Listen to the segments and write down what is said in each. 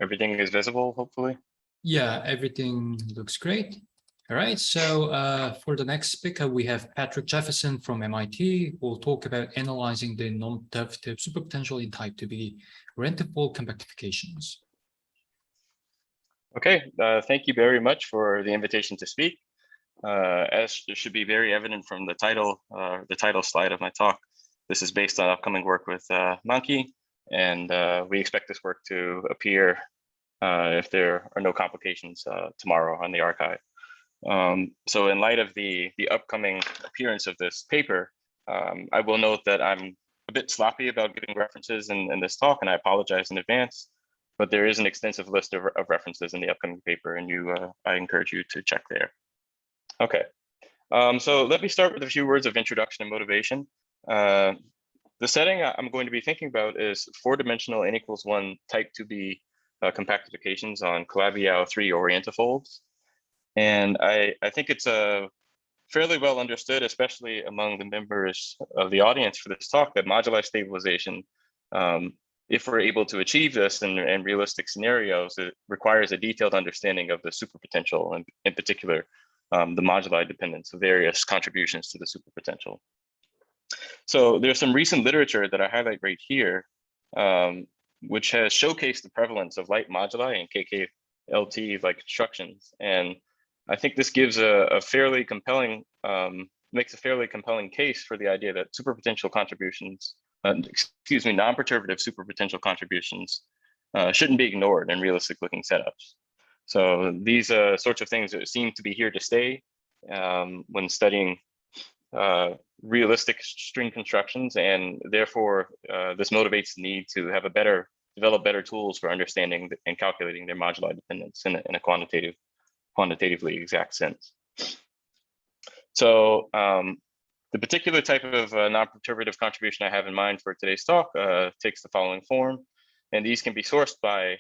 Everything is visible, hopefully. Yeah, everything looks great. All right, so for the next speaker, we have Patrick Jefferson from MIT. We'll talk about analyzing the non-perturbative superpotential in type 2B orientifold compactifications. Okay, thank you very much for the invitation to speak. As it should be very evident from the title slide of my talk, this is based on upcoming work with Monkey, and we expect this work to appear if there are no complications tomorrow on the archive. So in light of the upcoming appearance of this paper, I will note that I'm a bit sloppy about giving references in this talk, and I apologize in advance, but there is an extensive list of references in the upcoming paper, and I encourage you to check there. Okay, so let me start with a few words of introduction and motivation. The setting I'm going to be thinking about is 4-dimensional n=1 type 2B compactifications on Calabi-Yau 3 orientifolds. And I think it's fairly well understood, especially among the members of the audience for this talk, that moduli stabilization, if we're able to achieve this in realistic scenarios, it requires a detailed understanding of the superpotential, and in particular, the moduli dependence of various contributions to the superpotential. So there's some recent literature that I highlight right here, which has showcased the prevalence of light moduli and KKLT-like constructions. And I think this gives a fairly compelling, makes a fairly compelling case for the idea that superpotential contributions, non-perturbative superpotential contributions shouldn't be ignored in realistic looking setups. So these sorts of things seem to be here to stay when studying realistic string constructions, and therefore this motivates the need to have develop better tools for understanding and calculating their moduli dependence in a quantitatively exact sense. So the particular type of non-perturbative contribution I have in mind for today's talk takes the following form, and these can be sourced by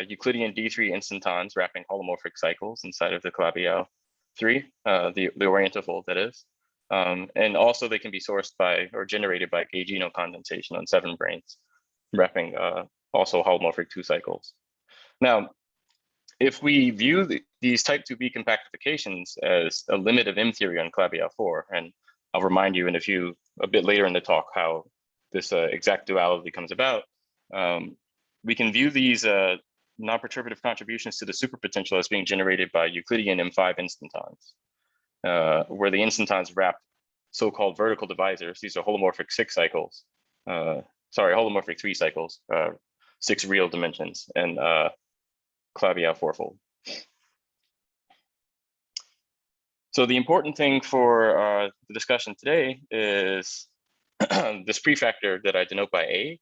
Euclidean D3 instantons wrapping holomorphic cycles inside of the Calabi-Yau 3, the orientifold that is. And also they can be sourced by or generated by gauge condensation on 7 branes, wrapping also holomorphic 2 cycles. Now, if we view these type 2B compactifications as a limit of M theory on Calabi-Yau 4, and I'll remind you a bit later in the talk how this exact duality comes about, we can view these non-perturbative contributions to the superpotential as being generated by Euclidean M5 instantons, where the instantons wrap so-called vertical divisors. These are holomorphic 6 cycles, holomorphic 3 cycles, 6 real dimensions, and Calabi-Yau 4-fold. So the important thing for the discussion today is this prefactor that I denote by A.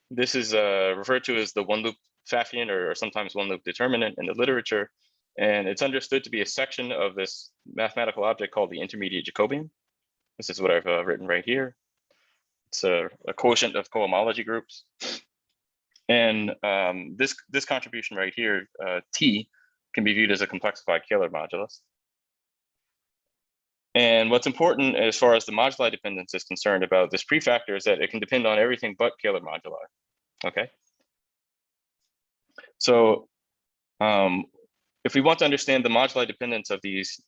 This is referred to as the one-loop Pfaffian, or sometimes one-loop determinant in the literature, and it's understood to be a section of this mathematical object called the intermediate Jacobian. This is what I've written right here. It's a quotient of cohomology groups. And this contribution right here, T, can be viewed as a complexified Kähler modulus. And what's important as far as the moduli dependence is concerned about this prefactor is that it can depend on everything but Kähler moduli. Okay. So if we want to understand the moduli dependence of these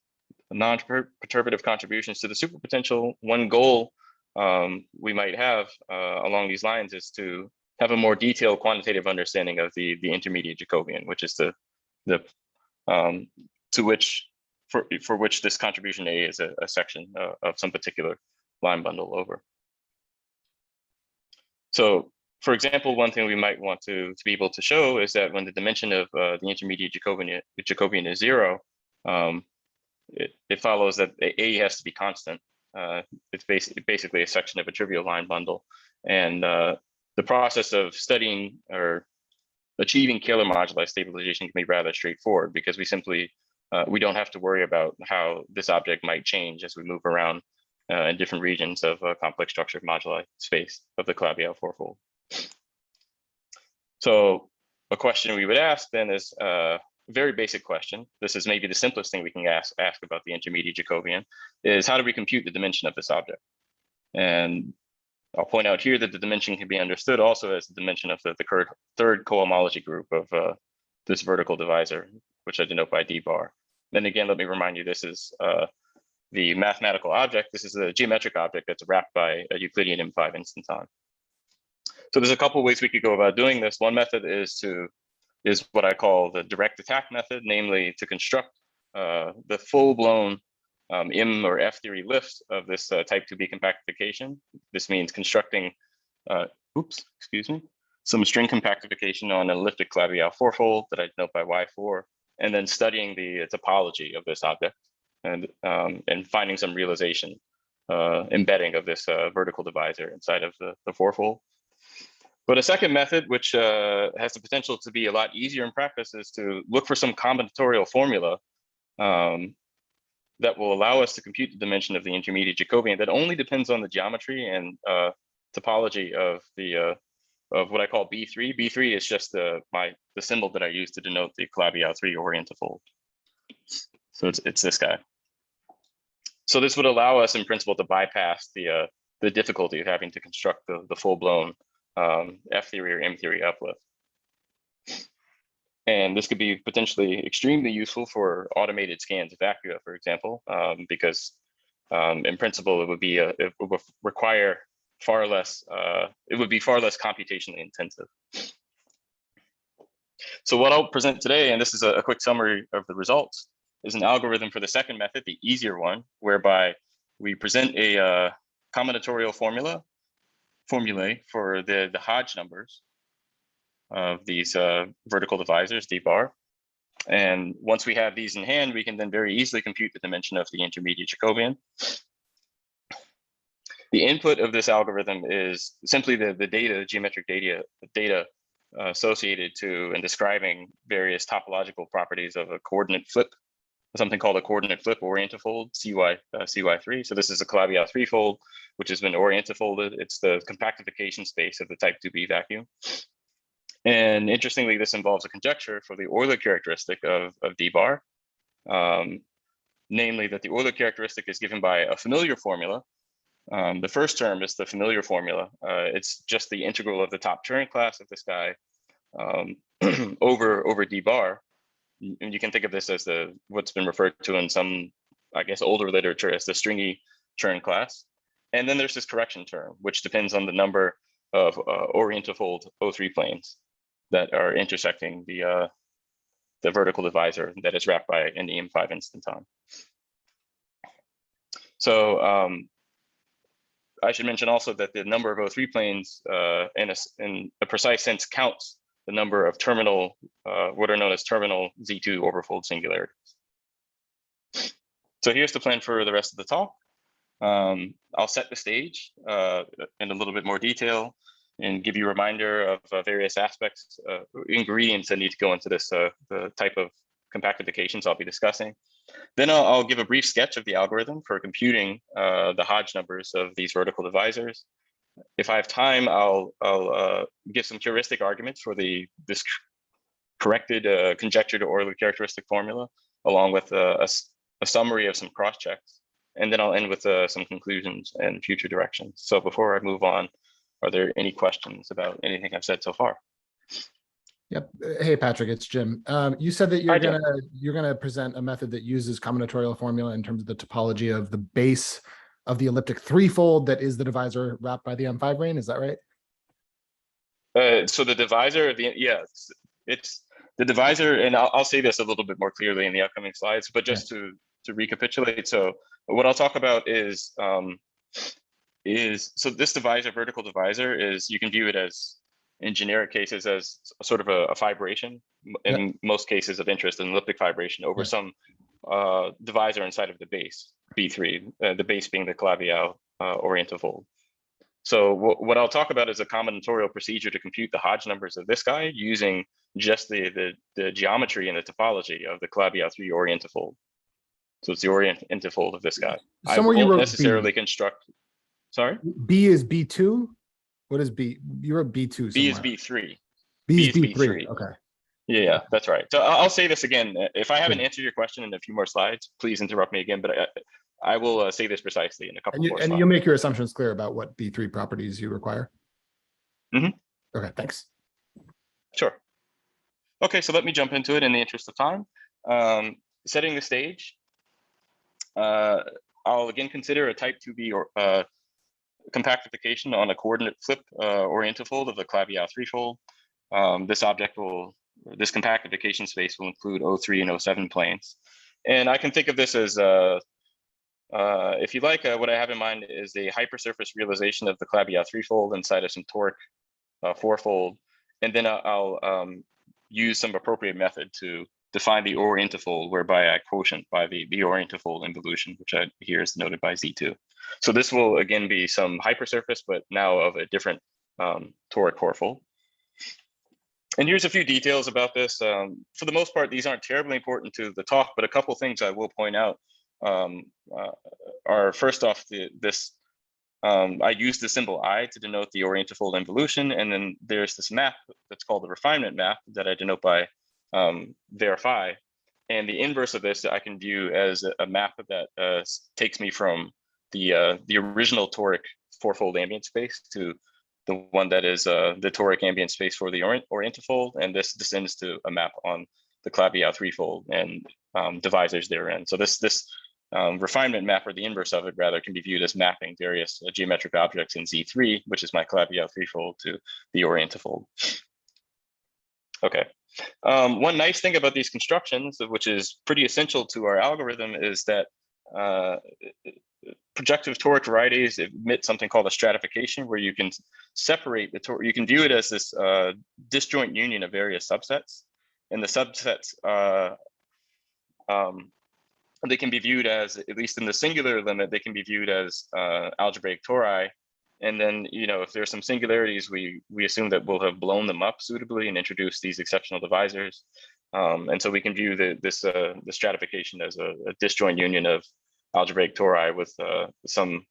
non-perturbative contributions to the superpotential, one goal we might have along these lines is to have a more detailed quantitative understanding of the intermediate Jacobian, which is for which this contribution A is a section of some particular line bundle over. So, for example, one thing we might want to be able to show is that when the dimension of the intermediate Jacobian is 0, it follows that A has to be constant. It's basically a section of a trivial line bundle, and the process of studying or achieving Kähler moduli stabilization can be rather straightforward because we don't have to worry about how this object might change as we move around in different regions of a complex structured moduli space of the Calabi-Yau 4-fold. So a question we would ask then is a very basic question. This is maybe the simplest thing we can ask about the intermediate Jacobian, is how do we compute the dimension of this object? And I'll point out here that the dimension can be understood also as the dimension of the third cohomology group of this vertical divisor, which I denote by d bar. Then again, let me remind you, this is the mathematical object. This is a geometric object that's wrapped by a Euclidean M5 instanton. So there's a couple of ways we could go about doing this. One method is what I call the direct attack method, namely to construct the full-blown M or F theory lift of this type 2B compactification. This means constructing, some string compactification on an elliptic Calabi-Yau fourfold that I denote by Y4, and then studying the topology of this object and finding some realization embedding of this vertical divisor inside of the fourfold. But a second method, which has the potential to be a lot easier in practice, is to look for some combinatorial formula that will allow us to compute the dimension of the intermediate Jacobian that only depends on the geometry and topology of what I call B3. B3 is just the symbol that I use to denote the Calabi-Yau 3 orientifold. So it's this guy. So this would allow us in principle to bypass the difficulty of having to construct the full-blown F theory or M theory uplift. And this could be potentially extremely useful for automated scans of vacua, for example, because in principle, it would require far less, it would be far less computationally intensive. So what I'll present today, and this is a quick summary of the results, is an algorithm for the second method, the easier one, whereby we present a combinatorial formulae for the Hodge numbers of these vertical divisors, d bar. And once we have these in hand, we can then very easily compute the dimension of the intermediate Jacobian. The input of this algorithm is simply the data, geometric data associated to and describing various topological properties of a coordinate flip, something called a coordinate flip orientifold, CY3. So this is a Calabi-Yau 3-fold, which has been orientifolded. It's the compactification space of the type 2B vacuum. And interestingly, this involves a conjecture for the Euler characteristic of d bar, namely that the Euler characteristic is given by a familiar formula. The first term is the familiar formula. It's just the integral of the top Turing class of this guy over d bar. And you can think of this as what's been referred to in some, I guess, older literature as the stringy Turing class. And then there's this correction term, which depends on the number of orientifold O3 planes that are intersecting the vertical divisor that is wrapped by an EM5 instanton. So I should mention also that the number of O3 planes in a precise sense counts the number of terminal, what are known as terminal Z2 orbifold singularities. So here's the plan for the rest of the talk. I'll set the stage in a little bit more detail and give you a reminder of various aspects, ingredients that need to go into this, the type of compactifications I'll be discussing. Then I'll give a brief sketch of the algorithm for computing the Hodge numbers of these vertical divisors. If I have time, I'll give some heuristic arguments for this corrected conjecture to Euler characteristic formula, along with a summary of some cross checks. And then I'll end with some conclusions and future directions. So before I move on, are there any questions about anything I've said so far? Yep. Hey, Patrick, it's Jim. You said that you're gonna present a method that uses combinatorial formula in terms of the topology of the base of the elliptic 3-fold that is the divisor wrapped by the M5 ring. Is that right? So the divisor, it's the divisor, and I'll say this a little bit more clearly in the upcoming slides, but just to recapitulate. So what I'll talk about is so this divisor, vertical divisor, is, you can view it as, in generic cases, as sort of a fibration, in most cases of interest, an elliptic fibration over some divisor inside of the base, B3, the base being the Calabi-Yau orientifold. So what I'll talk about is a combinatorial procedure to compute the Hodge numbers of this guy using just the geometry and the topology of the Calabi-Yau 3 orientifold. So it's the orientifold of this guy. Somewhere I you won't wrote necessarily B. construct. Sorry? B is B2? What is B? You wrote B2 somewhere. B is B3. B is B3. Okay. Yeah, that's right. So I'll say this again. If I haven't answered your question in a few more slides, please interrupt me again. But I will say this precisely in a couple more And slides. you'll make your assumptions clear about what B3 properties you require. Mhm. Okay, thanks. Sure. Okay, so let me jump into it in the interest of time. Setting the stage, I'll again consider a type 2B or compactification on a coordinate flip orientifold of the Claviau threefold. This compactification space will include O3 and O7 planes. And I can think of this as, if you like, what I have in mind is a hypersurface realization of the Claviau threefold inside of some toric fourfold. And then I'll use some appropriate method to define the orientifold, whereby I quotient by the orientifold involution, which here is denoted by Z2. So this will again be some hypersurface, but now of a different toric fourfold. And here's a few details about this. For the most part, these aren't terribly important to the talk, but a couple things I will point out are, first off, I use the symbol I to denote the orientifold involution, and then there's this map that's called the refinement map that I denote by verify. And the inverse of this I can view as a map that takes me from the original toric fourfold ambient space to the one that is the toric ambient space for the orientifold, and this descends to a map on the Claviau threefold and divisors therein. So this refinement map, or the inverse of it rather, can be viewed as mapping various geometric objects in Z3, which is my Claviau threefold, to the orientifold. Okay. One nice thing about these constructions, which is pretty essential to our algorithm, is that projective toric varieties emit something called a stratification, where you can separate the toric. You can view it as this disjoint union of various subsets, and the subsets they can be viewed as, at least in the singular limit, they can be viewed as algebraic tori. And then, if there's some singularities, we assume that we'll have blown them up suitably and introduced these exceptional divisors. And so we can view the stratification as a disjoint union of algebraic tori with some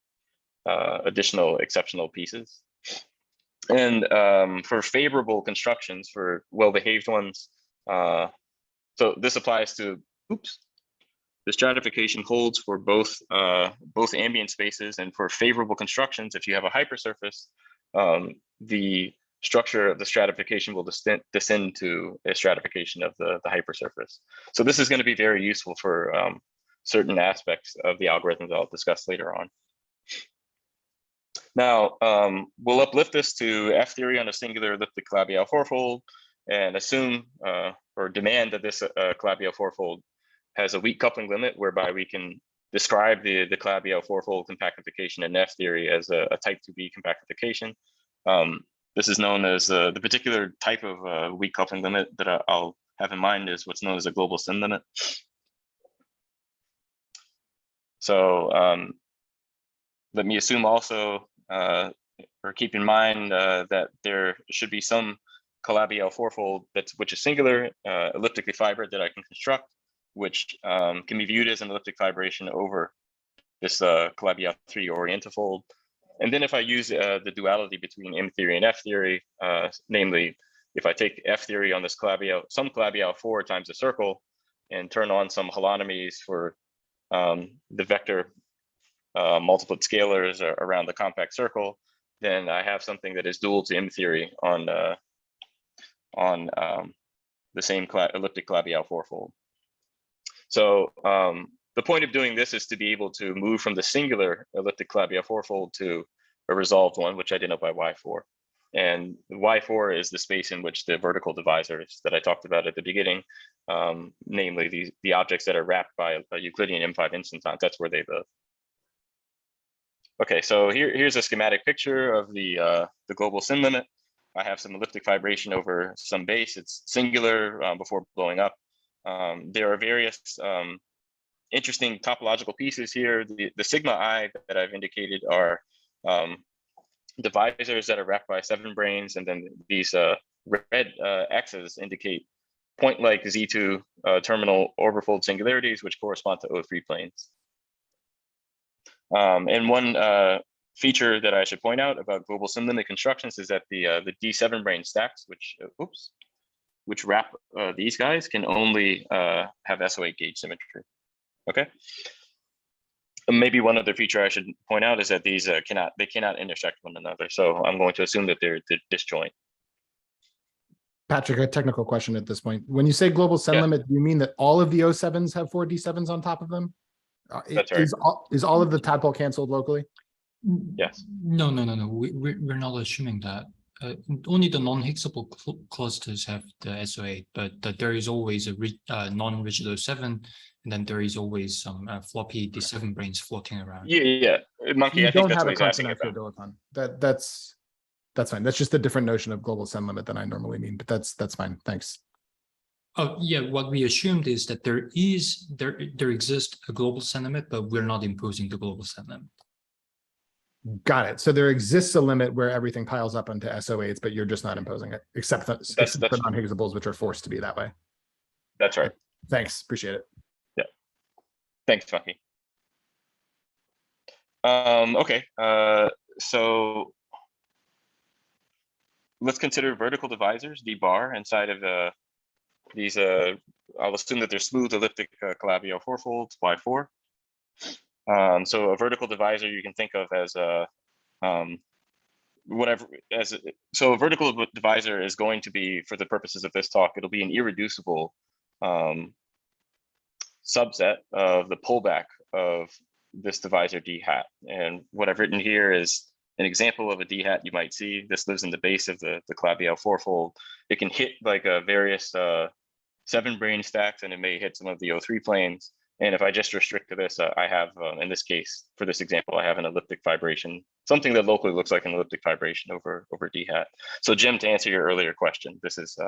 additional exceptional pieces. And for favorable constructions, for well-behaved ones, so this applies to, the stratification holds for both ambient spaces, and for favorable constructions, if you have a hypersurface, the structure of the stratification will descend to a stratification of the hypersurface. So this is going to be very useful for certain aspects of the algorithm that I'll discuss later on. Now, we'll uplift this to F theory on a singular elliptic Claviau fourfold, and assume or demand that this Claviau fourfold has a weak coupling limit, whereby we can describe the Claviau fourfold compactification in F theory as a type 2B compactification. This is known as the particular type of weak coupling limit that I'll have in mind is what's known as a global sin limit. So let me assume also, or keep in mind that there should be some Claviau fourfold which is singular, elliptically fibered, that I can construct, which can be viewed as an elliptic fibration over this Claviau 3 orientifold. And then if I use the duality between M theory and F theory, namely, if I take F theory on this some Claviau 4 times a circle, and turn on some holonomies for the vector multiplet scalars around the compact circle, then I have something that is dual to M theory on the same elliptic Claviau fourfold. So the point of doing this is to be able to move from the singular elliptic Claviau fourfold to a resolved one, which I denote by Y4. And Y4 is the space in which the vertical divisors that I talked about at the beginning, namely the objects that are wrapped by a Euclidean M5 instantons, that's where they live. Okay, so here's a schematic picture of the global sin limit. I have some elliptic fibration over some base. It's singular before blowing up. There are various interesting topological pieces here. The sigma I that I've indicated are divisors that are wrapped by 7 branes, and then these red X's indicate point-like Z2 terminal orbifold singularities, which correspond to O3 planes. And one feature that I should point out about global sin limit constructions is that the D7 brane stacks, which wrap these guys, can only have SO8 gauge symmetry. Okay. Maybe one other feature I should point out is that these cannot intersect one another. So I'm going to assume that they're disjoint. Patrick, a technical question at this point. When you say global send limit, do you mean that all of the O7s have 4 D7s on top of them? That's right. Is all of the tadpole canceled locally? Yes. No. We're not assuming that. Only the non-hexable clusters have the SO8, but there is always a non-rigid O7, and then there is always some floppy D7 brains floating around. Yeah. Monkey, I think that's what he's asking about. That's fine. That's just a different notion of global send limit than I normally mean, but that's fine. Thanks. Oh yeah, what we assumed is that there exists a global send limit, but we're not imposing the global send limit. Got it. So there exists a limit where everything piles up onto SO8s, but you're just not imposing it, except for non-Higgsable, which are forced to be that way. That's right. Thanks. Appreciate it. Yeah. Thanks, Monkey. Okay. So let's consider vertical divisors, D bar, inside of these. I'll assume that they're smooth elliptic Calabi-Yau fourfolds, Y4. So a vertical divisor you can think of as a so a vertical divisor is going to be, for the purposes of this talk, it'll be an irreducible subset of the pullback of this divisor D hat. And what I've written here is an example of a D hat you might see. This lives in the base of the Calabi-Yau fourfold. It can hit like various 7 brain stacks, and it may hit some of the O3 planes. And if I just restrict to this, I have, in this case, for this example, I have an elliptic fibration, something that locally looks like an elliptic fibration over D hat. So Jim, to answer your earlier question, this is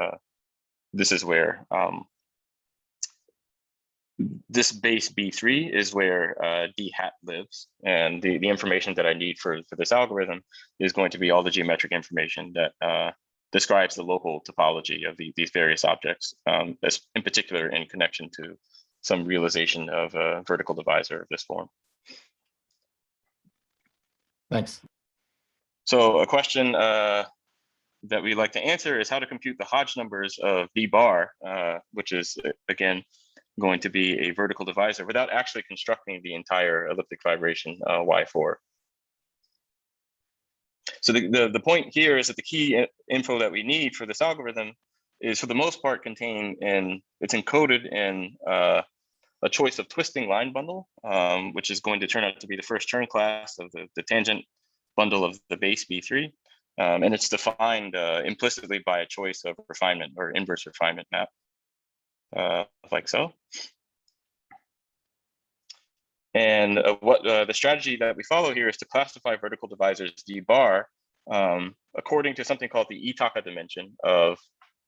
where this base B3 is where D hat lives. And the information that I need for this algorithm is going to be all the geometric information that describes the local topology of these various objects, as in particular in connection to some realization of a vertical divisor of this form. Thanks. So a question that we like to answer is how to compute the Hodge numbers of D bar, which is, again, going to be a vertical divisor without actually constructing the entire elliptic fibration Y4. So the point here is that the key info that we need for this algorithm is, for the most part, contained in, it's encoded in a choice of twisting line bundle, which is going to turn out to be the first Chern class of the tangent bundle of the base B3. And it's defined implicitly by a choice of refinement or inverse refinement map, like so. And what the strategy that we follow here is to classify vertical divisors D bar according to something called the Itaka dimension of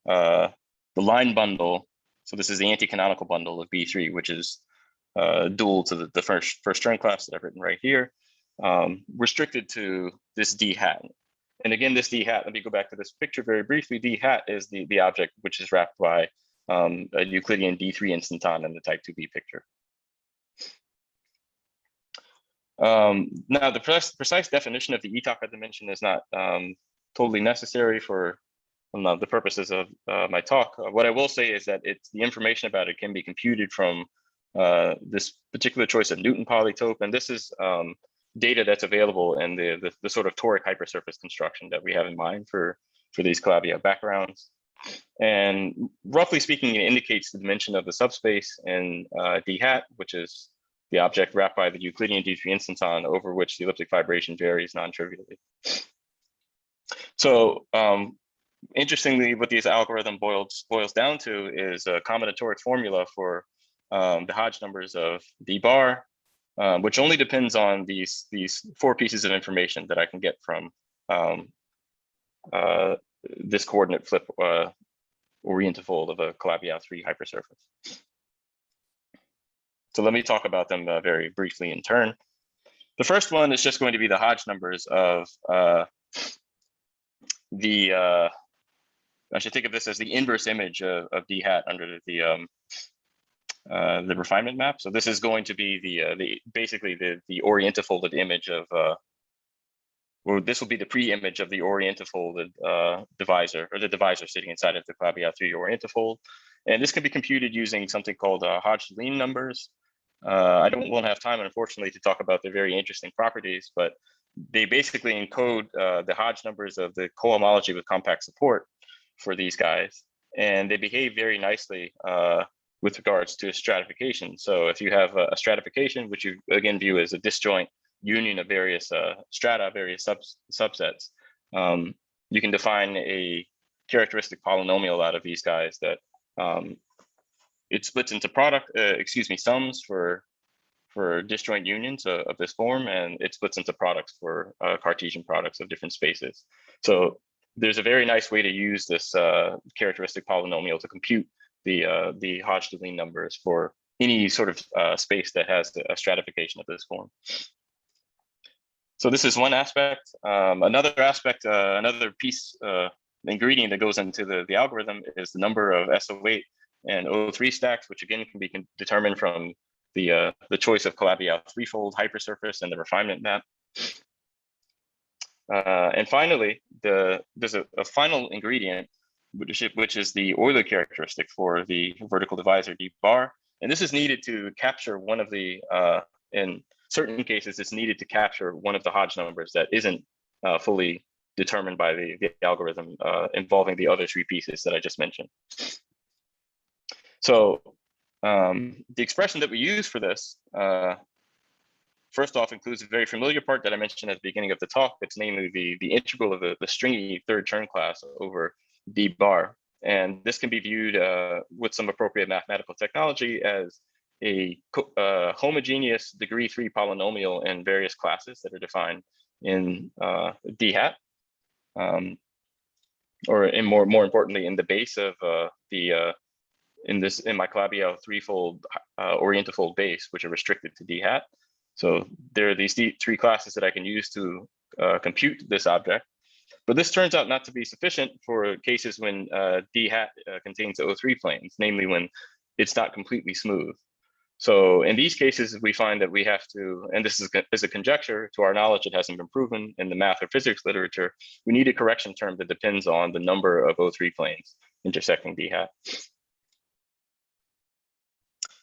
the line bundle. So this is the anti-canonical bundle of B3, which is dual to the first Chern class that I've written right here, restricted to this D hat. And again, this D hat, let me go back to this picture very briefly. D hat is the object which is wrapped by a Euclidean D3 instanton in the type 2B picture. Now, the precise definition of the Itaka dimension is not totally necessary for the purposes of my talk. What I will say is that the information about it can be computed from this particular choice of Newton polytope, and this is data that's available in the sort of toric hypersurface construction that we have in mind for these Calabi-Yau backgrounds. And roughly speaking, it indicates the dimension of the subspace in D hat, which is the object wrapped by the Euclidean D3 instanton over which the elliptic fibration varies non-trivially. So interestingly, what this algorithm boils down to is a combinatoric formula for the Hodge numbers of D bar, which only depends on these 4 pieces of information that I can get from this coordinate flip orientifold of a Calabi-Yau 3 hypersurface. So let me talk about them very briefly in turn. The first one is just going to be the Hodge numbers of I should think of this as the inverse image of D hat under the refinement map. So this is going to be basically the orientifolded image of, or this will be the pre-image of the orientifolded divisor, or the divisor sitting inside of the Calabi-Yau 3 orientifold. And this can be computed using something called Hodge lean numbers. won't have time, unfortunately, to talk about their very interesting properties, but they basically encode the Hodge numbers of the cohomology with compact support for these guys, and they behave very nicely with regards to stratification. So if you have a stratification, which you again view as a disjoint union of various strata, various subsets, you can define a characteristic polynomial out of these guys that it splits into sums for disjoint unions of this form, and it splits into products for Cartesian products of different spaces. So there's a very nice way to use this characteristic polynomial to compute the Hodge-Deligne numbers for any sort of space that has a stratification of this form. So this is one aspect. Another aspect, another piece, ingredient that goes into the algorithm is the number of SO8 and O3 stacks, which again can be determined from the choice of Calabi-Yau threefold hypersurface and the refinement map. And finally, there's a final ingredient, which is the Euler characteristic for the vertical divisor D bar. And this is needed to capture one of the, in certain cases, it's needed to capture one of the Hodge numbers that isn't fully determined by the algorithm involving the other three pieces that I just mentioned. So the expression that we use for this, first off, includes a very familiar part that I mentioned at the beginning of the talk. It's namely the integral of the stringy third Chern class over D bar. And this can be viewed with some appropriate mathematical technology as a homogeneous degree 3 polynomial in various classes that are defined in D hat, or in more importantly, in the base of in my Calabi-Yau threefold orientifold base, which are restricted to D hat. So there are these three classes that I can use to compute this object. But this turns out not to be sufficient for cases when D hat contains O3 planes, namely when it's not completely smooth. So in these cases, we find that we have to, and this is a conjecture, to our knowledge, it hasn't been proven in the math or physics literature, we need a correction term that depends on the number of O3 planes intersecting D hat.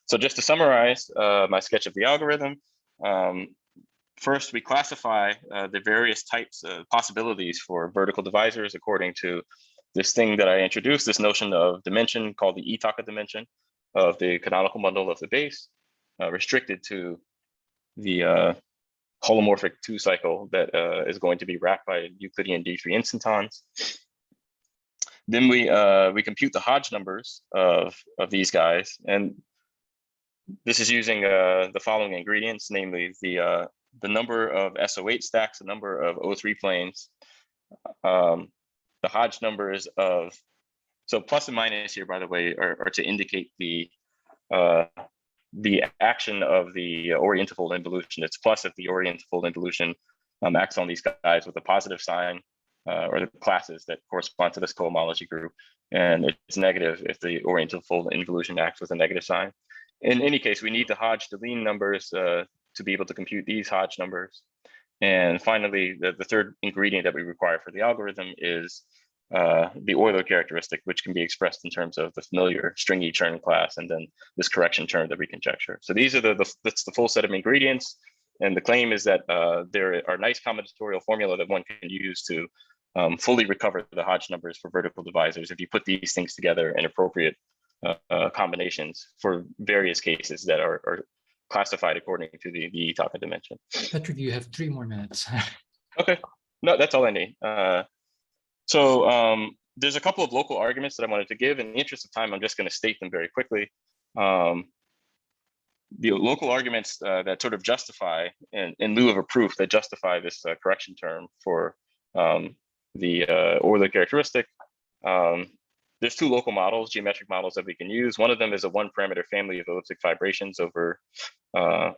So just to summarize my sketch of the algorithm, first we classify the various types of possibilities for vertical divisors according to this thing that I introduced, this notion of dimension called the Itaka dimension of the canonical bundle of the base, restricted to the holomorphic 2 cycle that is going to be wrapped by Euclidean D3 instantons. Then we compute the Hodge numbers of these guys, and this is using the following ingredients, namely the number of SO8 stacks, the number of O3 planes, the Hodge numbers of, so plus and minus here, by the way, are to indicate the action of the orientifold involution. It's plus if the orientifold involution acts on these guys with a positive sign, or the classes that correspond to this cohomology group, and it's negative if the orientifold involution acts with a negative sign. In any case, we need the Hodge-Deligne numbers to be able to compute these Hodge numbers. And finally, the third ingredient that we require for the algorithm is the Euler characteristic, which can be expressed in terms of the familiar stringy Chern class, and then this correction term that we conjecture. So these are that's the full set of ingredients. And the claim is that there are nice combinatorial formula that one can use to fully recover the Hodge numbers for vertical divisors if you put these things together in appropriate combinations for various cases that are classified according to the Itaka dimension. Patrick, you have 3 more minutes. Okay, no, that's all I need. So there's a couple of local arguments that I wanted to give. In the interest of time, I'm just going to state them very quickly. The local arguments that sort of justify, in lieu of a proof, that justify this correction term for the Euler characteristic. There's 2 local models, geometric models that we can use. One of them is a 1-parameter family of elliptic fibrations over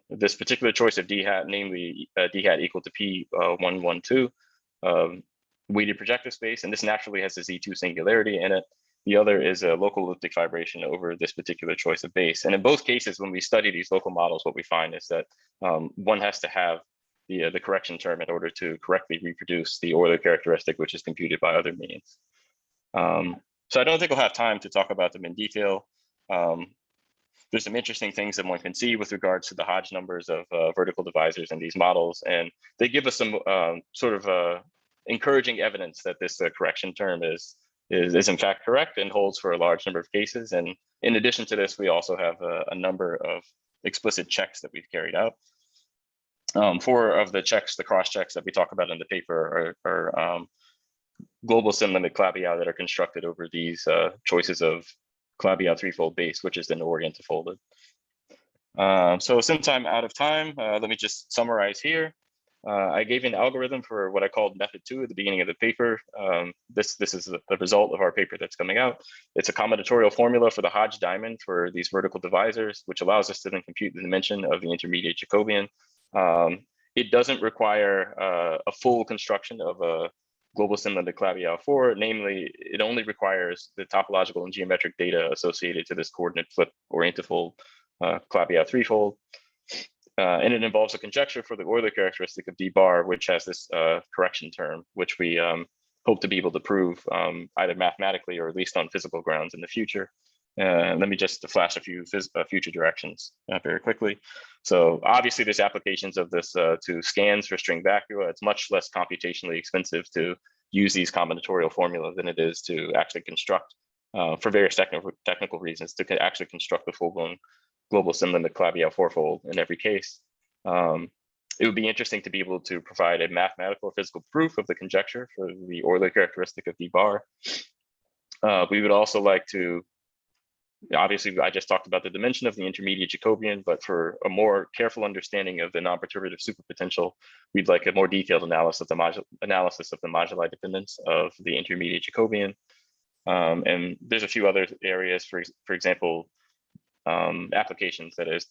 this particular choice of D hat, namely D hat equal to P112 weighted projective space, and this naturally has a Z2 singularity in it. The other is a local elliptic fibration over this particular choice of base. And in both cases, when we study these local models, what we find is that one has to have the correction term in order to correctly reproduce the Euler characteristic, which is computed by other means. So I don't think we'll have time to talk about them in detail. there's some interesting things that one can see with regards to the Hodge numbers of vertical divisors in these models. And they give us some sort of encouraging evidence that this correction term is in fact correct and holds for a large number of cases. And in addition to this, we also have a number of explicit checks that we've carried out. 4 of the checks, the cross checks that we talk about in the paper are global sim limit Clabiow that are constructed over these choices of Clabiow threefold base, which is then orientifolded. So since I'm out of time, let me just summarize here. I gave an algorithm for what I called method 2 at the beginning of the paper. This is the result of our paper that's coming out. It's a combinatorial formula for the Hodge diamond for these vertical divisors, which allows us to then compute the dimension of the intermediate Jacobian. It doesn't require a full construction of a global sim limit Clabiow 4. Namely, it only requires the topological and geometric data associated to this coordinate flip orientifold Clabiow threefold. And it involves a conjecture for the Euler characteristic of D bar, which has this correction term, which we hope to be able to prove either mathematically or at least on physical grounds in the future. Let me just flash a few future directions very quickly. So obviously there's applications of this to scans for string vacua. It's much less computationally expensive to use these combinatorial formulas than it is to actually construct, for various technical reasons, to actually construct the full-blown global sim limit Clabiow fourfold in every case. It would be interesting to be able to provide a mathematical or physical proof of the conjecture for the Euler characteristic of D bar. We would also like to, obviously, I just talked about the dimension of the intermediate Jacobian, but for a more careful understanding of the non-perturbative superpotential, we'd like a more detailed analysis of the moduli dependence of the intermediate Jacobian. And there's a few other areas, for example, applications, that is,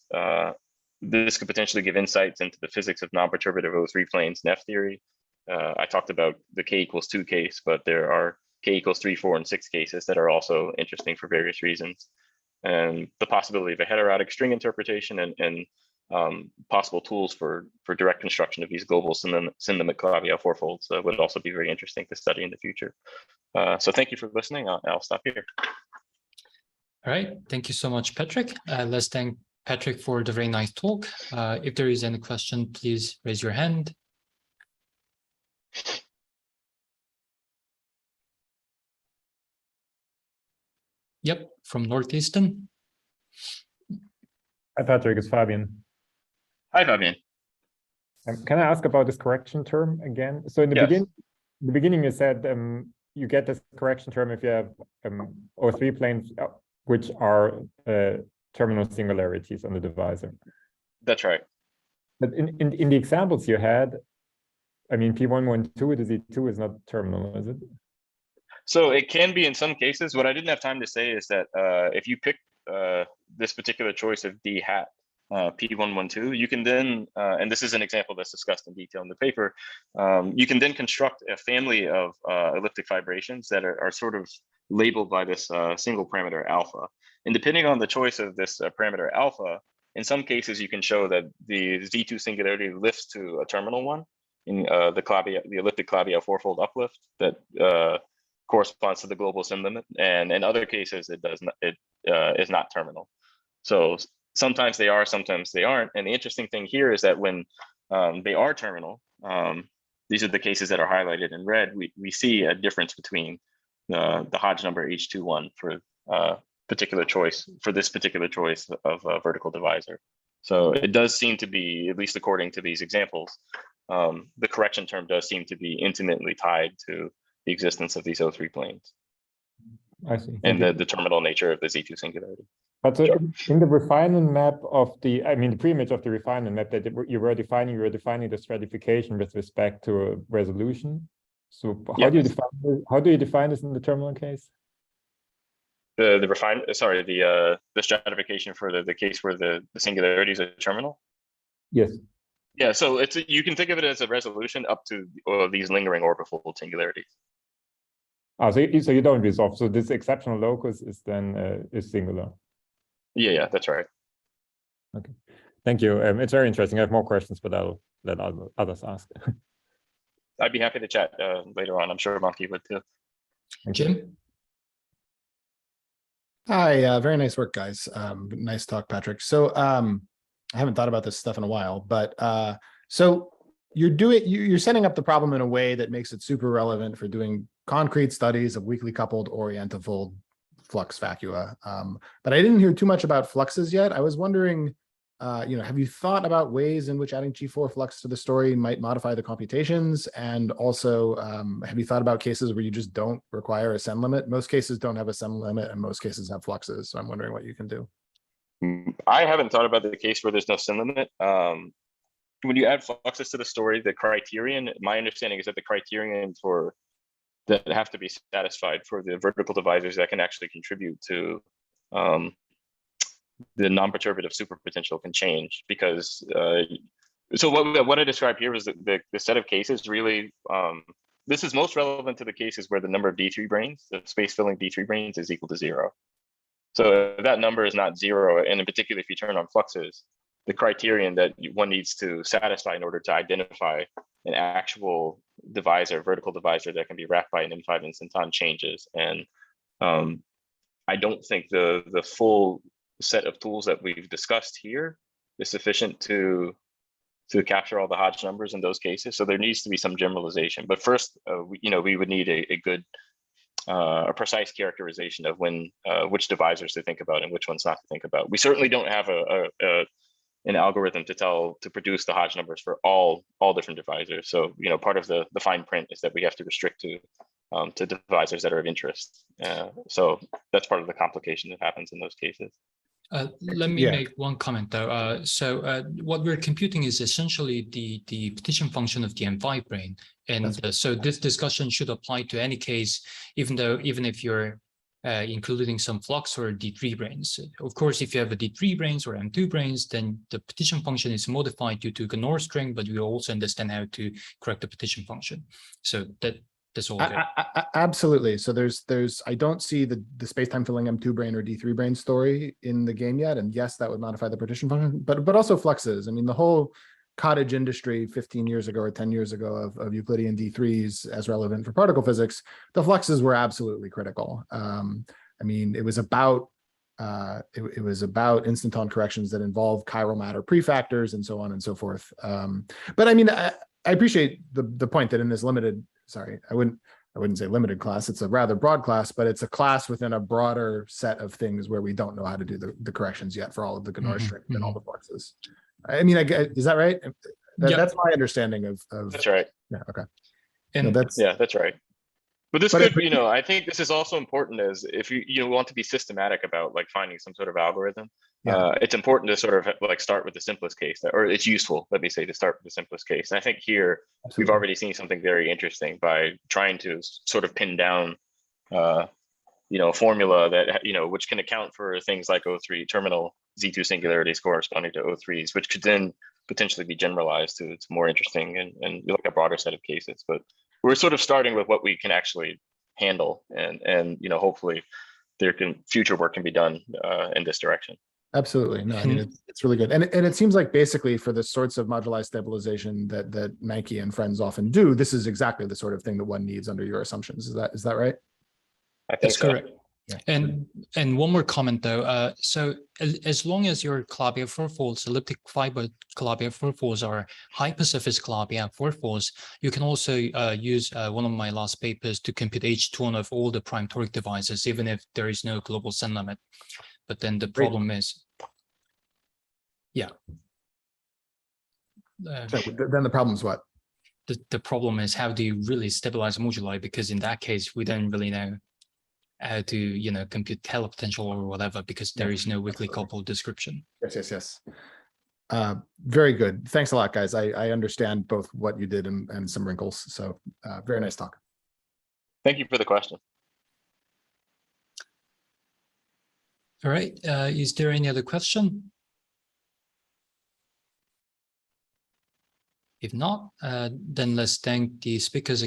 this could potentially give insights into the physics of non-perturbative O3 planes in F theory. I talked about the K equals 2 case, but there are K equals 3, 4, and 6 cases that are also interesting for various reasons. And the possibility of a heterotic string interpretation and possible tools for direct construction of these global sim limit Clabiow fourfolds would also be very interesting to study in the future. So thank you for listening. I'll stop here. All right, thank you so much, Patrick. Let's thank Patrick for the very nice talk. If there is any question, please raise your hand. Yep, from Northeastern. Hi, Patrick, it's Fabian. Hi, Fabian. Can I ask about this correction term again? So in the beginning, you said you get this correction term if you have O3 planes which are terminal singularities on the divisor. That's right. But in the examples you had, I mean, P112 to Z2 is not terminal, is it? So it can be in some cases. What I didn't have time to say is that if you pick this particular choice of D hat, P112, you can then, and this is an example that's discussed in detail in the paper, you can then construct a family of elliptic fibrations that are sort of labeled by this single parameter alpha. And depending on the choice of this parameter alpha, in some cases you can show that the Z2 singularity lifts to a terminal one in the elliptic Clabiow fourfold uplift that corresponds to the global sim limit, and in other cases it does not. It is not terminal. So sometimes they are, sometimes they aren't. And the interesting thing here is that when they are terminal, these are the cases that are highlighted in red. We see a difference between the Hodge number H21 for particular choice, for this particular choice of vertical divisor. So it does seem to be, at least according to these examples, the correction term does seem to be intimately tied to the existence of these O3 planes. I see. And the terminal nature of the Z2 singularity. But so in the refinement map of the, I mean, the pre-image of the refinement map that you were defining the stratification with respect to resolution. So how do you define this in the terminal case? The stratification for the case where the singularity is a terminal? Yes. Yeah, so you can think of it as a resolution up to these lingering orbifold singularities. So you don't resolve. So this exceptional locus is then is singular. Yeah, that's right. Okay, thank you. It's very interesting. I have more questions, but I'll let others ask. I'd be happy to chat later on. I'm sure Monkey would too. Jim? Hi, very nice work, guys. Nice talk, Patrick. So I haven't thought about this stuff in a while, but so you're setting up the problem in a way that makes it super relevant for doing concrete studies of weakly coupled orientifold flux vacua. But I didn't hear too much about fluxes yet. I was wondering, have you thought about ways in which adding G4 flux to the story might modify the computations? And also, have you thought about cases where you just don't require a send limit? Most cases don't have a send limit, and most cases have fluxes. So I'm wondering what you can do. I haven't thought about the case where there's no send limit. When you add fluxes to the story, the criterion, my understanding is that the criterion for that have to be satisfied for the vertical divisors that can actually contribute to the non-perturbative superpotential can change, because so what I described here is the set of cases really, this is most relevant to the cases where the number of D3 branes, the space filling D3 branes, is equal to 0. So if that number is not 0, and in particular if you turn on fluxes, the criterion that one needs to satisfy in order to identify an actual divisor, vertical divisor that can be wrapped by an M5 instanton changes. And I don't think the full set of tools that we've discussed here is sufficient to capture all the Hodge numbers in those cases. So there needs to be some generalization. But first, we would need a good, a precise characterization of which divisors to think about and which ones not to think about. We certainly don't have an algorithm to produce the Hodge numbers for all different divisors. So part of the fine print is that we have to restrict to divisors that are of interest. So that's part of the complication that happens in those cases. Let me make one comment though. So what we're computing is essentially the petition function of the M5 brane. And so this discussion should apply to any case, even if you're including some flux or D3 branes. Of course, if you have a D3 branes or M2 branes, then the petition function is modified due to Gnor string, but we also understand how to correct the petition function. So that's all good. Absolutely. So I don't see the space-time filling M2 brane or D3 brane story in the game yet. And yes, that would modify the petition function, but also fluxes. I mean, the whole cottage industry 15 years ago or 10 years ago of Euclidean D3s as relevant for particle physics, the fluxes were absolutely critical. I mean, it was about instanton corrections that involve chiral matter prefactors and so on and so forth. But I mean, I appreciate the point that in this limited, sorry, I wouldn't say limited class, it's a rather broad class, but it's a class within a broader set of things where we don't know how to do the corrections yet for all of the Gnor strings and all the fluxes. I mean, is that right? That's my understanding of. That's right. Yeah. Okay. And that's right. But this could, I think this is also important as if you want to be systematic about like finding some sort of algorithm. It's important to sort of like start with the simplest case, or it's useful, let me say, to start with the simplest case. And I think here we've already seen something very interesting by trying to sort of pin down, a formula that which can account for things like O3 terminal Z2 singularities corresponding to O3s, which could then potentially be generalized to more interesting and like a broader set of cases. But we're sort of starting with what we can actually handle, and hopefully future work can be done in this direction. Absolutely. No, I mean, it's really good. And it seems like basically for the sorts of moduli stabilization that Nike and friends often do, this is exactly the sort of thing that one needs under your assumptions. Is that right? I think that's correct. Yeah. And one more comment though. So as long as your Calabi fourfolds, elliptic fiber Calabi fourfolds are hypersurface Calabi fourfolds, you can also use one of my last papers to compute H2 of all the prime toric divisors, even if there is no global send limit. But then the problem is, so then the problem is what? The problem is how do you really stabilize moduli? Because in that case, we don't really know how to compute telepotential or whatever, because there is no weakly coupled description. Yes. Very good. Thanks a lot, guys. I understand both what you did and some wrinkles. So very nice talk. Thank you for the question. All right. Is there any other question? If not, then let's thank the speakers